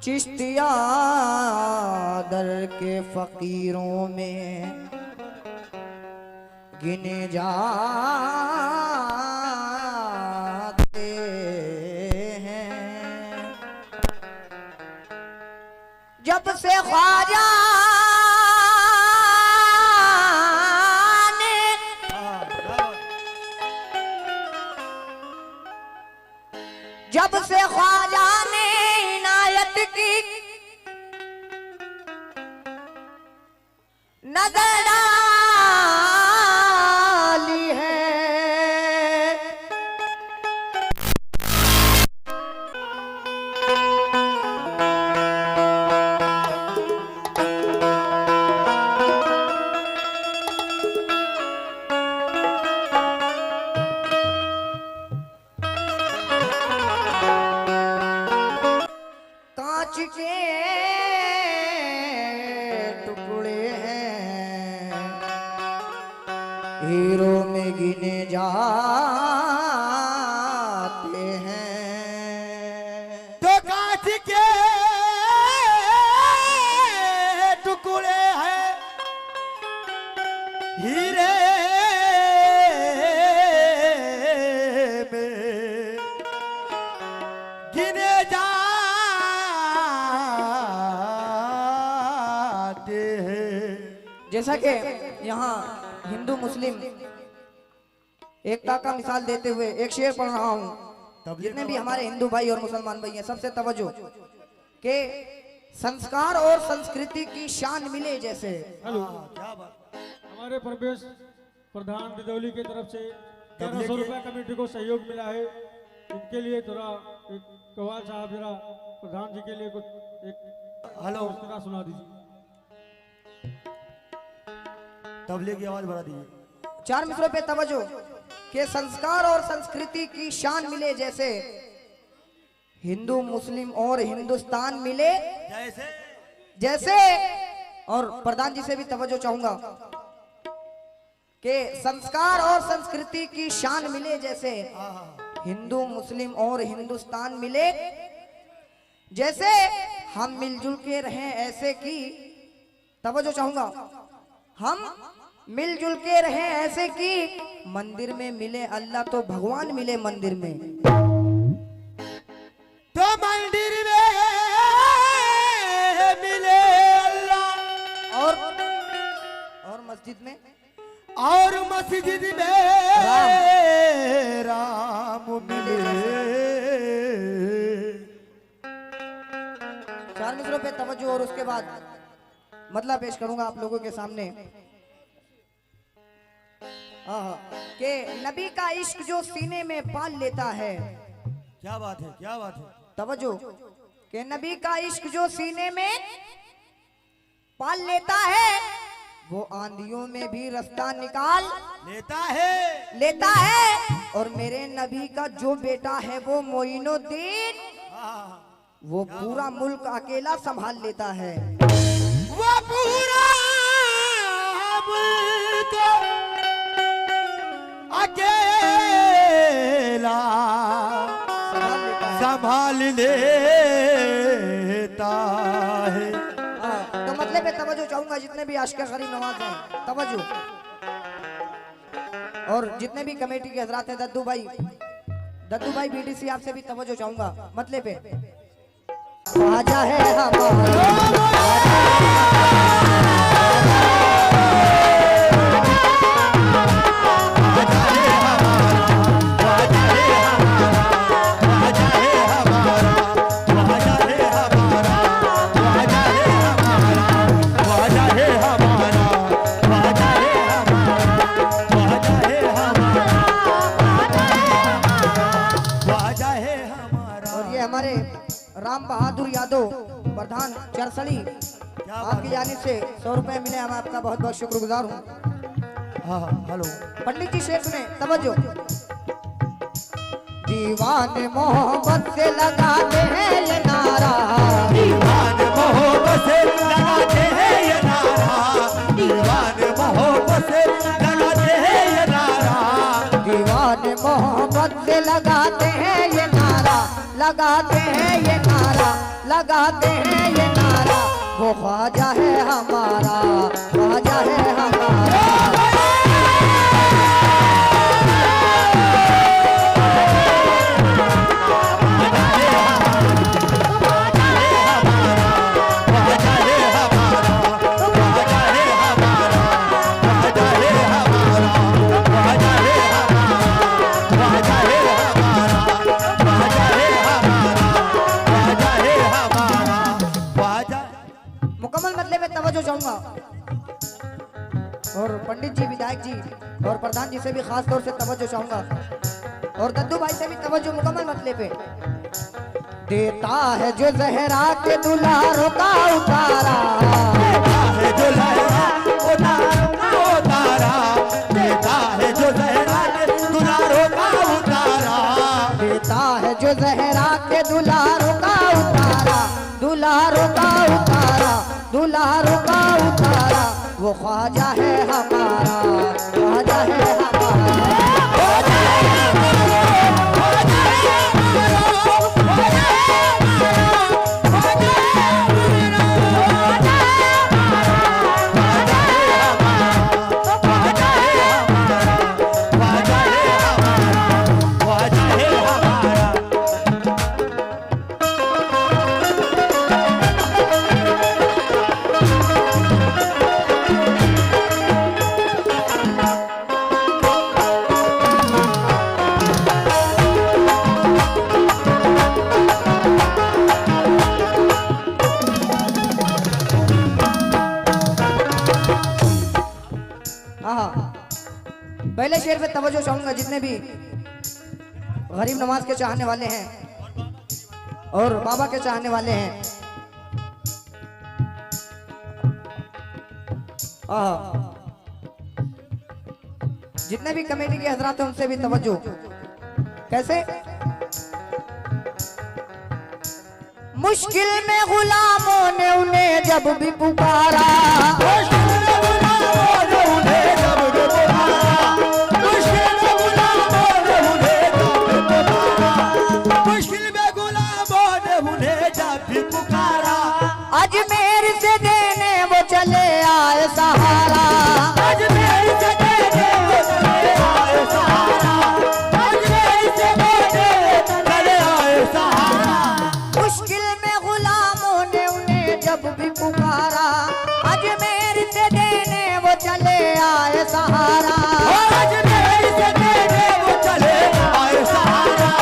चिश्तिया दर के फकीरों में गिने जाते हैं। जब से ख्वाजा ने जब से ख्वाजा ने इनायत की नजर डाली है, कांच के टुकड़े हैं हीरो में गिने जाते हैं। तो कांच के टुकड़े हैं हीरे में गिने जाते हैं। जैसा कि यहाँ हिंदू मुस्लिम एकता का मिसाल देते हुए एक शेर पढ़ रहा हूँ। जितने भी हमारे हिंदू भाई और मुसलमान भाई हैं सबसे तवज्जो के संस्कार और संस्कृति की शान मिले जैसे। हेलो, क्या बात। हमारे प्रवेश प्रधान दिदौली की तरफ से 1300 रुपए कमेटी को सहयोग मिला है। इनके लिए थोड़ा एक कवाल साहब जरा प्रधान जी के लिए कुछ एक हेलो, पुस्तका सुना दीजिए। तबले की आवाज बढ़ा दीजिए। 4 मिसरों पे तवज्जो के संस्कार और संस्कृति की शान मिले जैसे हिंदू मुस्लिम और हिंदुस्तान मिले जैसे जैसे। और प्रधान जी से भी तवज्जो चाहूंगा कि संस्कार और संस्कृति की शान मिले जैसे हिंदू मुस्लिम और हिंदुस्तान मिले जैसे। हम मिलजुल के रहें ऐसे की तवज्जो चाहूंगा, हम मिलजुल के रहें ऐसे कि मंदिर में मिले अल्लाह तो भगवान मिले मंदिर में। तो मंदिर में मिले अल्लाह और मस्जिद में और मस्जिद में राम मिले। 4 मिसरों पे तवज्जो और उसके बाद मतलब पेश करूंगा आप लोगों के सामने कि नबी का इश्क जो सीने में पाल लेता है। क्या बात है, क्या बात है। तवज्जो कि नबी का इश्क जो सीने में पाल लेता है वो आंधियों में भी रास्ता निकाल लेता है। और मेरे नबी का जो बेटा है वो मोइनुद्दीन वो पूरा मुल्क अकेला संभाल लेता है। वो पूरा मुल्क अकेला संभाल लेता है। तो मतलब है तवज्जो चाहूंगा जितने भी आशिक गरीब नवाज हैं तवज्जो, और जितने भी कमेटी के हजरात हैं दद्दू भाई बीडीसी आपसे भी तवज्जो चाहूंगा मतलब पे ख्वाजा है हमारे राम बहादुर यादव प्रधान चरसड़ी आपकी जानिब से 100 रुपए मिले। हम आपका बहुत बहुत शुक्रगुजार हूँ। हेलो पंडित जी शेर सुने तवज्जो। दीवाने मोहब्बत से लगाते हैं ये नारा, दीवाने मोहब्बत से लगाते हैं ये नारा, दीवाने मोहब्बत से लगाते हैं ये नारा, दीवाने मोहब्बत से लगाते हैं ये नारा, लगाते हैं ये नारा, लगाते हैं ये नारा, वो ख्वाजा है हमारा, ख्वाजा है हमारा। मुकम्मल मतलब में तवज्जो चाहूंगा और पंडित जी, विधायक जी और प्रधान जी से भी खास तौर से तवज्जो चाहूंगा और दद्दू भाई से भी तवज्जो मुकम्मल मतलब पे। देता है जो जहरा के दुल्हारों का उतारा, देता है जो लहरा उतारों का उतारा, देता है जो लहरा के दुल्हारों का उतारा, देता है जो जहरा के दुल्हारों का उतारा, दुल्हारों का उतारा, दुल्हारों का उतारा, वो ख्वाजा है हमारा, ख्वाजा है हमारा। पहले शेर पे तवज्जो चाहूंगा, जितने भी गरीब नवाज के चाहने वाले हैं और बाबा के चाहने वाले हैं, जितने भी कमेटी के हजरात हैं उनसे भी तवज्जो। कैसे? मुश्किल में गुलामों ने उन्हें जब भी पुकारा, मुश्किल में गुलामों ने उन्हें जब भी पुकारा, मुश्किल में गुलामों ने उन्हें जब भी पुकारा, मुश्किल में गुलामों ने उन्हें जब भी पुकारा, अजमेर से देने वो चले आए सहारा, अजमेर से देने वो चले आए सहारा, अजमेर से देने चले आए सहारा। मुश्किल में गुलामों ने उन्हें जब भी पुकारा, अजमेर से देने वो चले आए सहारा, अजमेर से देने वो चले आए सहारा,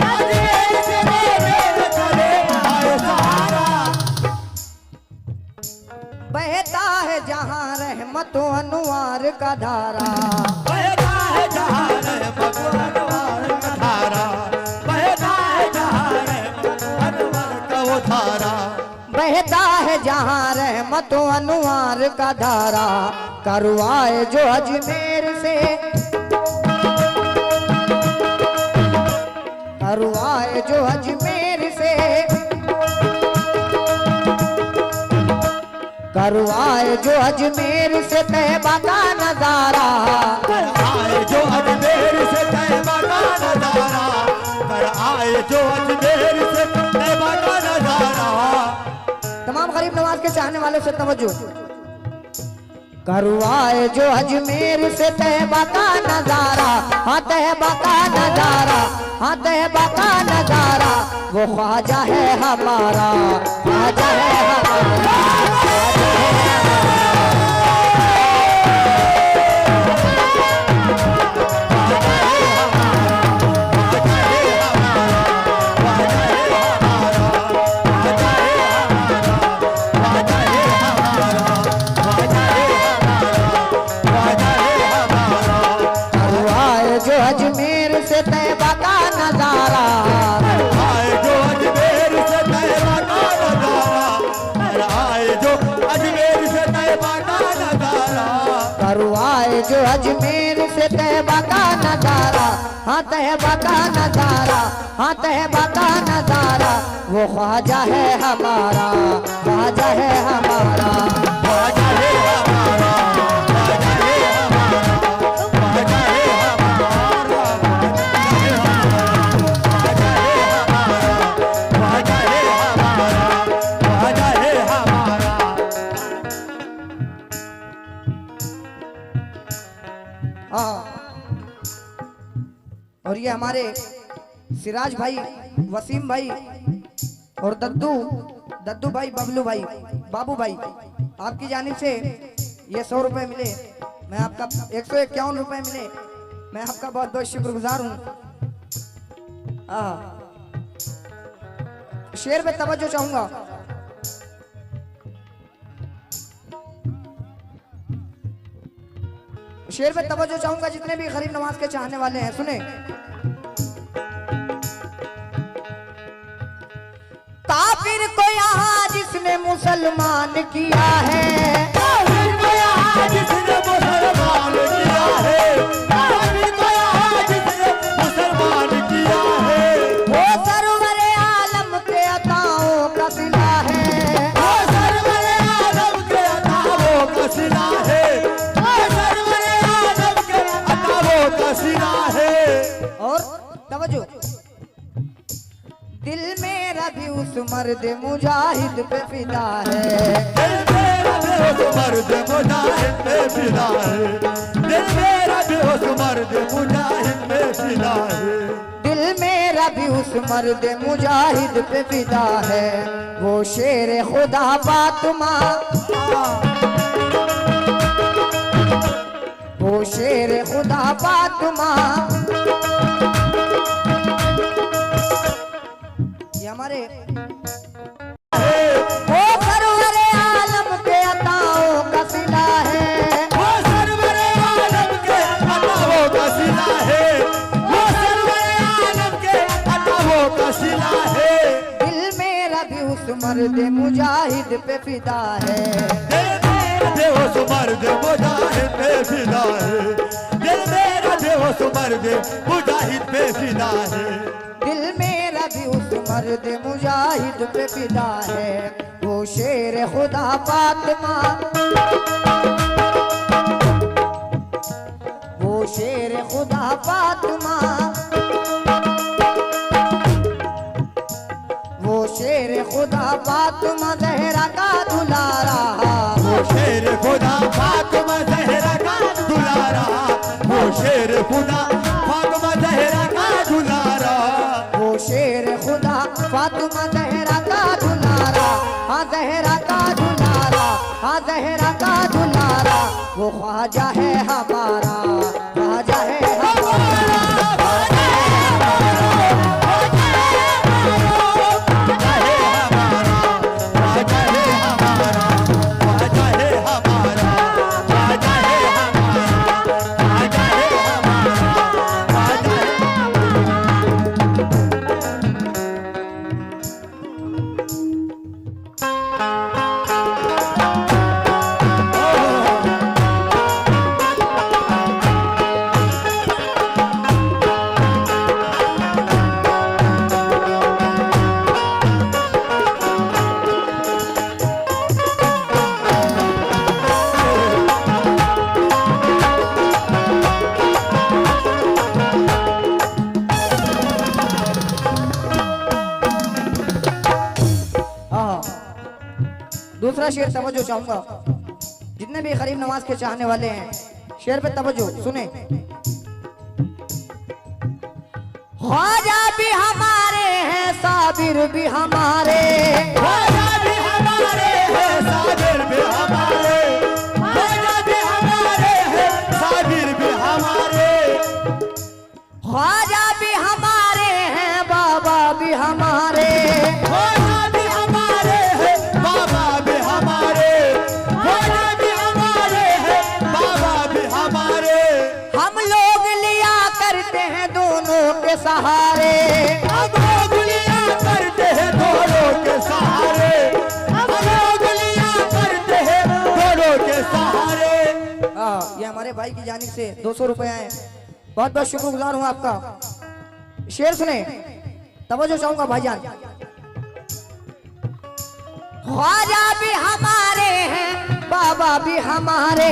अजमेर से देने वो चले आए सहारा। बहता है जहां रहमत व अनुवार का धारा, बहता है जहां रहमत व अनुवार का धारा, बहता है जहां रहमत व अनुवार का वो धारा, बहता है जहां रहमत व अनुवार का धारा, करवाए जो अजमेर से, करवाए जो अजमेर से, करवाए जो अजमेर से तैबा का नजारा, कर आए जो अजमेर से तैबा का नजारा, कर आए जो अजमेर से तैबा का नजारा। तमाम गरीब नवाज के चाहने वालों से तवज्जो। करवाए जो अजमेर से तैबा का नजारा, हाँ तैबा का नजारा, हाँ तैबा का नजारा, वो ख्वाजा है हमारा, ख्वाजा है हमारा, ख्वाजा है हमारा। जो अजमेर से तैबा का नजारा, आए जो अजमेर से तैबा का नजारा, आए जो अजमेर से तैबा का नजारा, करवाए जो अजमेर से तैबा का नजारा, हाँ तैबा का नजारा, हाँ तैबा का नजारा, वो ख्वाजा है हमारा, ख्वाजा है हमारा, ख्वाजा है हमारा, ख्वाजा है हमारा, ख्वाजा है हमारा, ख्वाजा है हमारा, ख्वाजा है हमारा। हमारे सिराज भाई, वसीम भाई और दद्दू भाई, बबलू भाई, बाबू भाई, आपकी जानिब से ये 100 रुपए मिले। मैं आपका 151 रुपए मिले। मैं आपका बहुत बहुत शुक्रगुजार हूँ। शेर पे तवज्जो चाहूंगा। शेर पे तवज्जो चाहूंगा जितने भी गरीब नवाज के चाहने वाले हैं, सुने। काफिर को यहाँ जिसने मुसलमान किया है, काफिर को यहाँ जिसने मुसलमान किया है, काफिर को यहाँ जिसने मुसलमान किया है, वो सरवरे आलम के अताओं का सिला है, वो सरवरे आलम के अताओं का सिला है, वो सरवरे आलम के अताओं का सिला है। और तवज्जो, दिल मेरा भी उस मर्द मुजाहिद पे फिदा है, दिल मेरा भी उस मर्द मुजाहिद पे फिदा है, दिल मेरा भी उस मर्द मुजाहिद पे फिदा है, दिल मेरा भी उस मर्द मुजाहिद पे फिदा है। वो शेर खुदा फातिमा, वो शेर खुदा फातिमा, ये हमारे वो सरवरे आलम के अताओं का सिला है, वो सरवरे आलम के अताओं का सिला है, वो सरवरे आलम के अताओं का सिला है। दिल मेरा भी उस मर्द मुजाहिद पे फिदा है, दिल मेरा भी उस मर्द मुजाहिद पे फिदा है, दिल मेरा भी उस मर्द मुजाहिद पे फिदा है, दिल मेरा भी उस मर्द मुजाहिद पे फिदा है। वो शेर खुदा फातिमा, वो शेर खुदा फातिमा, वो शेर खुदा फातिमा ज़हरा का दुलारा, वो शेर खुदा फातिमा ज़हरा का दुलारा, वो शेर खुदा फातिमा ज़हरा का दुलारा, वो शेर खुदा फातिमा ज़हरा का दुलारा, हाँ ज़हरा का दुलारा, हाँ ज़हरा का दुलारा। वो ख्वाजा है हमारा, ख्वाजा है हमारा, दूसरा शेर तवज्जो चाहूंगा, जितने भी गरीब नवाज के चाहने वाले हैं, शेर पे तवज्जो सुने। ख्वाजा भी हमारे हैं, साबिर भी हमारे, ख्वाजा भी हमारे हैं, साबिर भी हमारे, ख्वाजा भी हमारे हैं, साबिर भी हमारे, ख्वाजा भी हमारे हैं, बाबा भी हमारे, ख्वाजा भी हमारे हैं, बाबा भी हमारे, ख्वाजा भी हमारे हैं, बाबा भी हमारे। हम लोग लिया करते हैं दोनों के सहारे, हम लोग लिया करते हैं दोनों के सहारे, हम लोग लिया करते हैं दोनों के सहारे। ये हमारे भाई की जानिब से 200 रुपए आए, बहुत बहुत शुक्रगुजार हूँ आपका। शेर सुने, तवज्जो चाहूंगा भाईजान। ख्वाजा भी हमारे हैं, बाबा भी हमारे,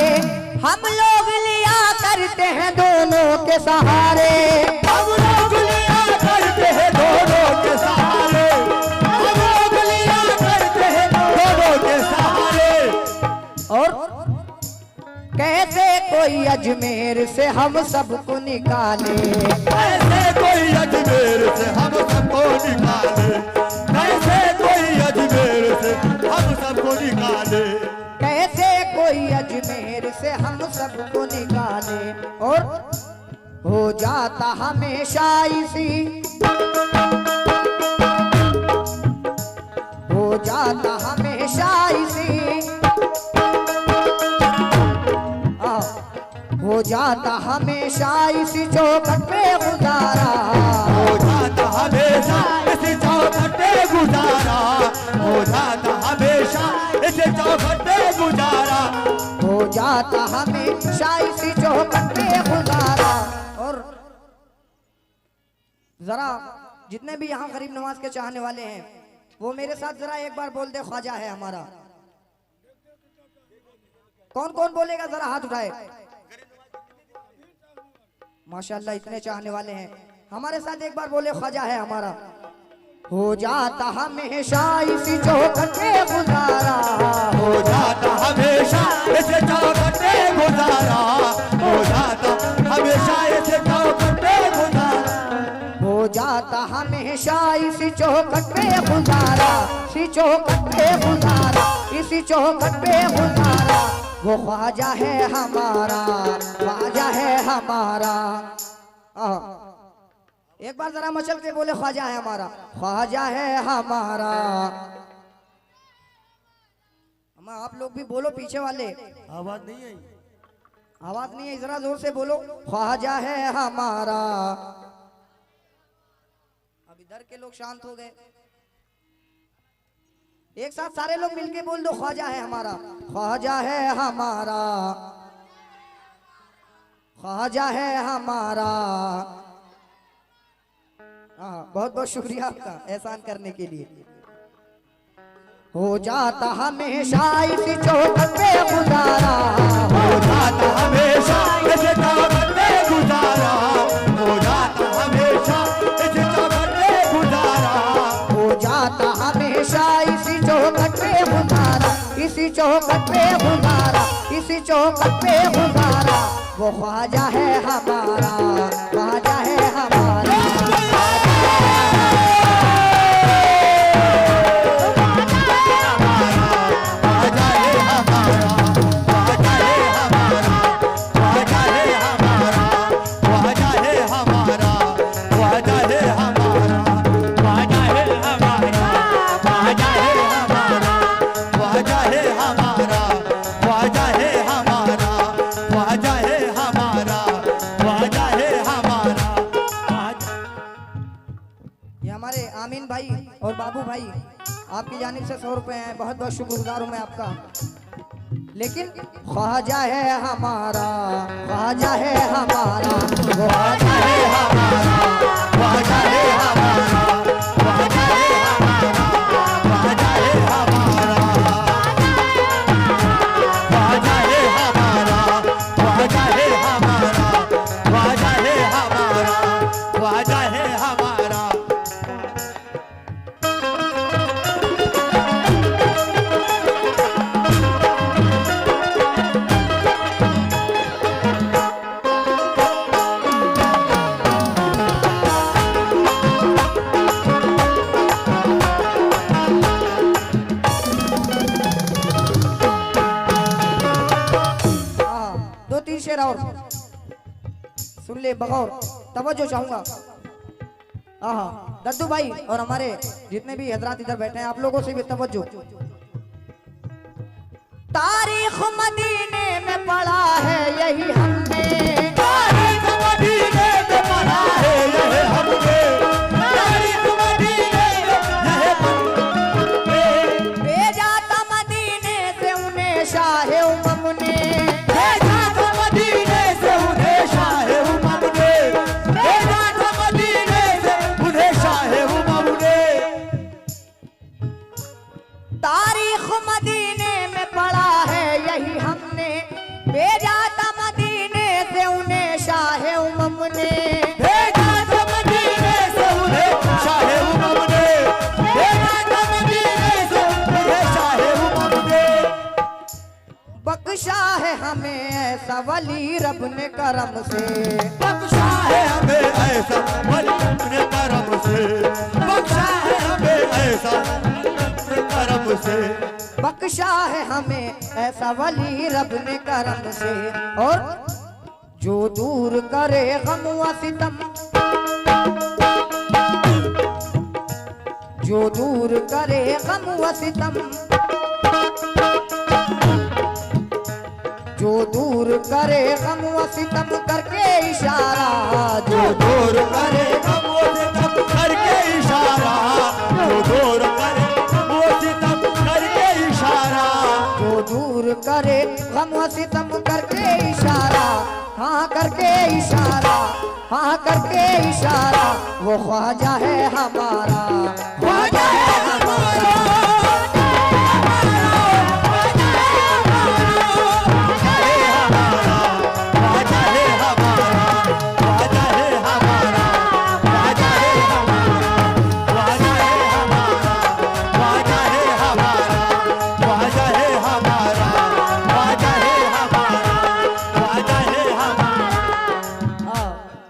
हम लोग लिया करते हैं दोनों के सहारे, हम लोग लिया करते हैं दोनों के सहारे, हम लोग लिया करते हैं दोनों के सहारे। और कैसे कोई कोई अजमेर से हम सबको निकाले, कैसे कोई अजमेर से हम सबको निकाले, कैसे कोई अजमेर से हम सबको निकाले, कैसे कोई अजमेर से हम सबको निकाले। और हो जाता हमेशा इसी, हो जाता हमेशा इसी, हो जाता हमेशा इसी चौखट पे गुजारा, हो जाता हमेशा इसी चौखट पे गुजारा, हो जाता हमेशा इसी चौखट पे गुजारा, हो जाता हमेशा इसी चौखट पे गुजारा। और जरा जितने भी यहाँ गरीब नवाज के चाहने वाले हैं वो मेरे साथ जरा एक बार बोल दे, ख्वाजा है हमारा। कौन कौन बोलेगा, जरा हाथ उठाए। माशाल्लाह इतने चाहने वाले हैं, हमारे साथ एक बार बोले, ख्वाजा है हमारा। हो जाता हमेशा इसी चौखट पे गुजारा, हो जाता हमेशा इसी चौखट पे गुजारा, हो जाता हमेशा इसी चौखट पे गुजारा, हो जाता हमेशा इसी चौखट पे गुजारा, इसी चौखट पे गुजारा, इसी चौखट पे गुजारा। वो ख्वाजा है हमारा, ख्वाजा है हमारा। एक बार जरा मचल के बोले, ख्वाजा है हमारा, ख्वाजा है हमारा। आप लोग भी बोलो, पीछे वाले आवाज नहीं आई, आवाज नहीं है, जरा जोर से बोलो, ख्वाजा है हमारा। अब इधर के लोग शांत हो गए, एक साथ सारे लोग मिलके बोल दो, ख्वाजा है हमारा, ख्वाजा है हमारा, ख्वाजा है हमारा। बहुत बहुत शुक्रिया आपका एहसान करने के लिए। हो जाता हमेशा इसी चौखट पे गुजारा, हो जाता हमेशा इसी चौखट पे गुजारा, हो जाता हमेशा इसी चौखट पे गुजारा, हो जाता हमेशा इसी चौखट पे गुजारा, इसी चौखट पे गुजारा, इसी चौखट पे गुजारा। वो ख्वाजा है हमारा, ख्वाजा है हमारा। आमीन भाई और बाबू भाई, आपकी जानिब से 100 रुपए हैं, बहुत बहुत शुक्रगुजार हूँ मैं आपका। लेकिन ख्वाजा है हमारा, ख्वाजा है हमारा, ख्वाजा है हमारा, ख्वाजा है हमारा, ख्वाजा है हमारा, ख्वाजा है हमारा, ख्वाजा है हमारा, ख्वाजा है हमारा, ख्वाजा है हमारा, ख्वाजा है हमारा। शेर और सुन ले बगौर, तवज्जो चाहूंगा। दद्दू भाई और हमारे जितने भी हजरात इधर बैठे हैं, आप लोगों से भी तवज्जो। तारीख मदीने में पढ़ा है यही हमने, तारीख मदीने में पढ़ा है यही हमने, तारीख मदीने में यही हमने, भेजा था मदीने से उन्हें शाहे उमम ने, भेजा था मदीने से उन्हें शाहे उमम ने, भेजा था मदीने से उन्हें शाहे उमम ने। तारीख मदीने में पढ़ा है यही हमने, भेजा था मदीने से उन्हें शाहे उमम ने, भेजा था मदीने से उन्हें शाहे उमम ने, भेजा था मदीने से उन्हें शाहे उमम ने। बख्शा है हमें ऐसा वली रब ने करम से, बख्शा है हमें ऐसा वली रब ने करम से, बख्शा है हमें ऐसा वली रब ने करम से, बख्शा है हमें ऐसा वली रब ने करम से। और जो दूर करे गम व सितम, जो दूर करे गम व सितम, जो दूर करे गम व सितम करके इशारा, जो दूर करे गम व सितम करके इशारा, जो दूर करे गम व सितम करके इशारा, जो दूर करे गम व सितम करके इशारा, हाँ करके इशारा, हाँ करके इशारा, वो ख्वाजा है हमारा, ख्वाजा है हमारा,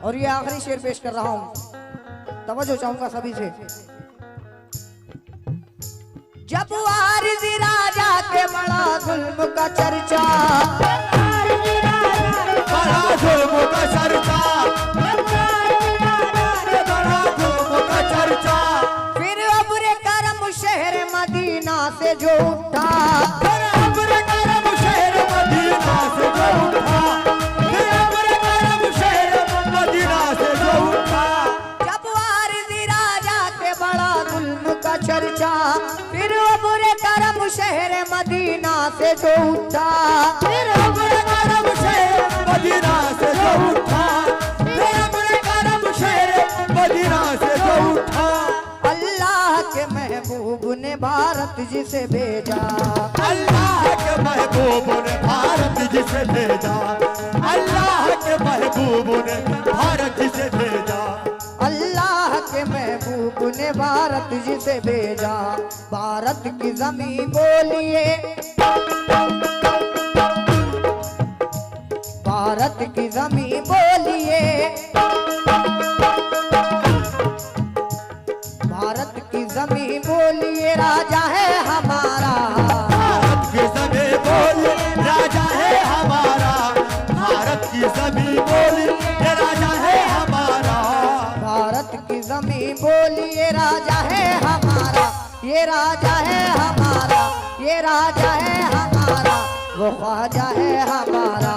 और ये आखिरी शेर पेश कर रहा हूं, तवज्जो चाहूंगा सभी से। जब वारिज़ी राजा के बड़ा जुल्म का चर्चा, बड़ा जुल्म का चर्चा, बड़ा जुल्म का चर्चा, फिर अब्र करम शहर मदीना से जो उठा, फिर अब्र करम शहर मदीना से जो उठा, फिर अब्र करम शहर मदीना से जो उठा, जब वारिज़ी राजा के बड़ा जुल्म का चर्चा, फिर अब्र करम शहर मदीना से जो उठा, फिर अब्र करम शहर मदीना से जो उठा, फिर अब्र करम शहर मदीना से जो उठा, अल्लाह के महबूब ने भारत जिसे भेजा, अल्लाह के महबूब ने भारत जिसे भेजा, अल्लाह के महबूब ने भारत जिसे भेजा, अल्लाह के महबूब ने भारत जिसे भेजा, भारत की जमीन बोलिए, भारत की जमीन बोलिए, भारत की जमीन बोलिए राजा है हमारा, भारत की जमीन बोली राजा है हमारा, भारत की जमीन बोली ये राजा है हमारा, भारत की जमीन बोलिए राजा है हमारा, ये राजा है हमारा, ये राजा है हमारा, वो ख्वाजा है हमारा,